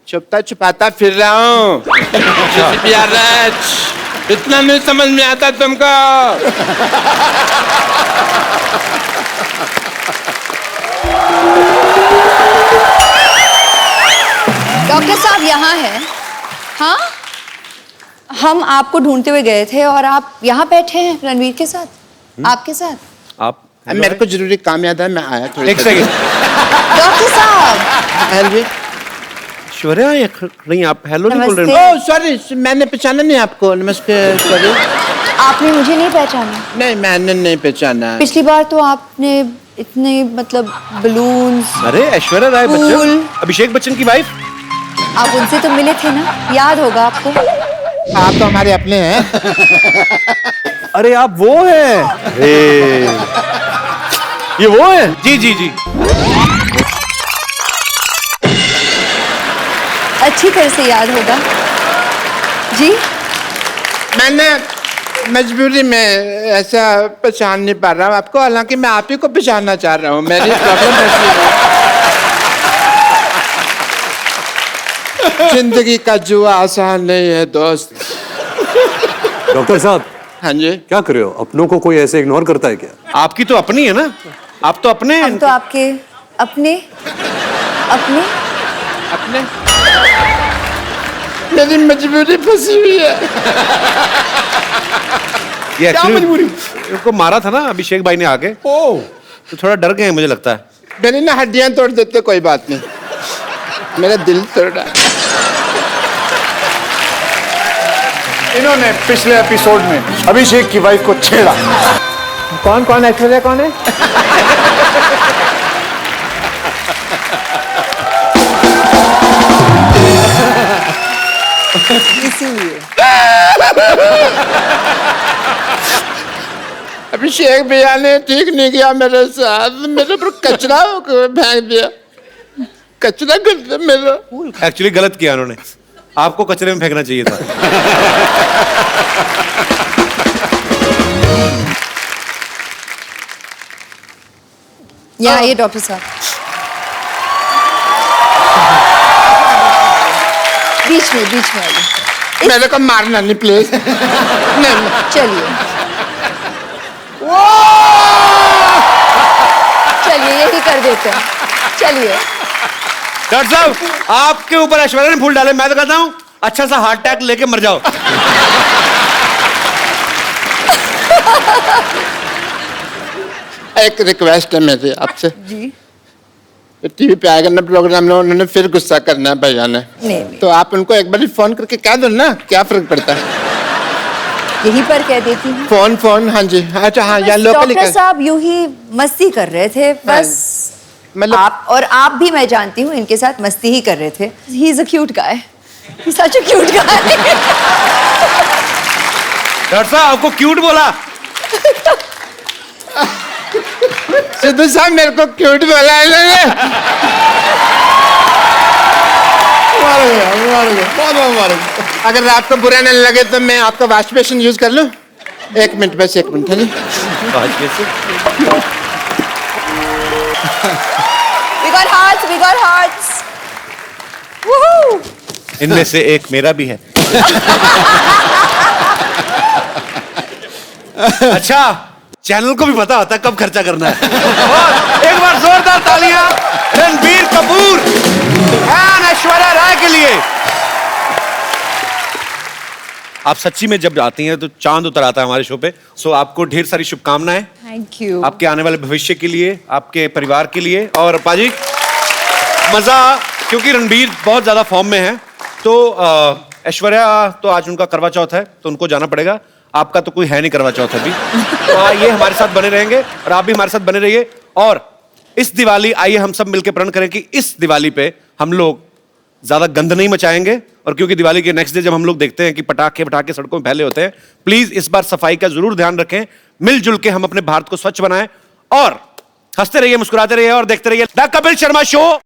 छुपता छुपाता फिर रहा हूँ। CCPRH इतना नहीं समझ में आता तुमको? डॉक्टर साहब यहाँ हैं। हाँ, हम आपको ढूंढते हुए गए थे और आप यहाँ बैठे हैं रणवीर के साथ, आपके साथ। आप मेरे को जरूरी काम याद है, मैं आया थोड़ी एक सेकंड। डॉक्टर साहब ऐश्वर्या ये नहीं, आप हेलो नहीं बोल रहे नमस्ते। हो। ओह सॉरी, मैंने पहचाना नहीं आपको। नमस्ते। सॉरी। आपने मुझे नहीं पहचाना? नहीं, मैंने नहीं पहचाना। पिछली बार तो आपने इतने मतलब बलून्स। अरे ऐश्वर्या राय फूल। बच्चन, अभिषेक बच्चन की वाइफ। आप उनसे तो मिले थे ना, याद होगा आपको। आप तो हमारे अपने हैं। अरे आप वो हैं? ये वो है? जी जी जी। अच्छी तरह से याद होगा जी। मैंने मजबूरी में ऐसा पहचान नहीं पा रहा हूँ आपको, हालांकि मैं आप ही को पहचानना चाह रहा हूँ। मेरी प्रॉब्लम ऐसी है। जिंदगी का जुआ आसान नहीं है दोस्त। डॉक्टर साहब हाँ जी। क्या कर रहे हो? अपनों को कोई ऐसे इग्नोर करता है क्या? आपकी तो अपनी है ना, आप तो अपने हम तो आपके अपने अपने अपने मेरी मजबूरी फंसी हुई है। ये एक्चुअली उनको मारा था ना अभिषेक भाई ने आके, तो थोड़ा डर गए हैं मुझे लगता है। मेरी ना हड्डियां तोड़ देते, कोई बात नहीं, मेरा दिल तोड़ा। इन्होंने पिछले एपिसोड में अभिषेक की वाइफ को छेड़ा। कौन कौन ऐश्वर्या कौन है? इसीलिए अभिषेक भैया ने ठीक नहीं किया मेरे साथ, मेरे पर कचरा फेंक दिया, कचरा कर दिया मेरा। एक्चुअली गलत किया उन्होंने, आपको कचरे में फेंकना चाहिए था। यहाँ आइए डॉक्टर साहब, बीच में आइए। मेरे को मारना नहीं प्लीज। नहीं चलिए। वो हैं चलिए डॉक्टर साहब आपके ऊपर ऐश्वर्या ने फूल डाले, मैं तो कहता हूँ अच्छा सा हार्ट अटैक लेके मर जाओ। एक रिक्वेस्ट है मेरी आपसे, जी टीवी पे आएगा ना प्रोग्राम में, उन्होंने फिर गुस्सा करना है भैया ने, नहीं। तो आप उनको एक बार फोन करके कह दो ना, क्या फर्क पड़ता है। यहीं पर कह देती हूँ। फोन हाँ जी, अच्छा हाँ यहाँ लोकली डॉक्टर साहब यूं ही मस्ती कर रहे थे बस, मतलब आप भी मैं जानती हूँ इनके साथ मस्ती ही कर रहे थे। He is a cute guy, he such a cute guy. Doctor साहब आपको क्यूट बोला? सिद्धू साहब मेरे को क्यूट बोला है इन्होंने। अगर आपको बुरा नहीं लगे तो मैं आपका वॉश बेसिन यूज कर लूं? 1 मिनट, बस 1 मिनट है जी। We got hearts. Woohoo! इनमें से एक मेरा भी है। अच्छा, चैनल को भी पता होता है कब खर्चा करना है। और एक बार जोरदार तालियां रणबीर कपूर और ऐश्वर्या राय के लिए। आप सच्ची में जब आती हैं तो चांद उतर आता है हमारे शो पे। सो आपको ढेर सारी शुभकामनाएं Thank you. आपके आने वाले भविष्य के लिए, आपके परिवार के लिए। और पाजी मजा, क्योंकि रणबीर बहुत ज्यादा फॉर्म में है, तो ऐश्वर्या तो आज उनका करवा चौथ है तो उनको जाना पड़ेगा। आपका तो कोई है नहीं करवा चौथ अभी, तो आइए हमारे साथ बने रहेंगे और आप भी हमारे साथ बने रहिए। और इस दिवाली आइए हम सब मिलकर प्रण करें कि इस दिवाली पे हम लोग ज्यादा गंद नहीं मचाएंगे। और क्योंकि दिवाली के नेक्स्ट डे जब हम लोग देखते हैं कि पटाखे सड़कों में फैले होते हैं, प्लीज इस बार सफाई का जरूर ध्यान रखें। मिलजुल के हम अपने भारत को स्वच्छ बनाएं और हंसते रहिए, मुस्कुराते रहिए और देखते रहिए द कपिल शर्मा शो।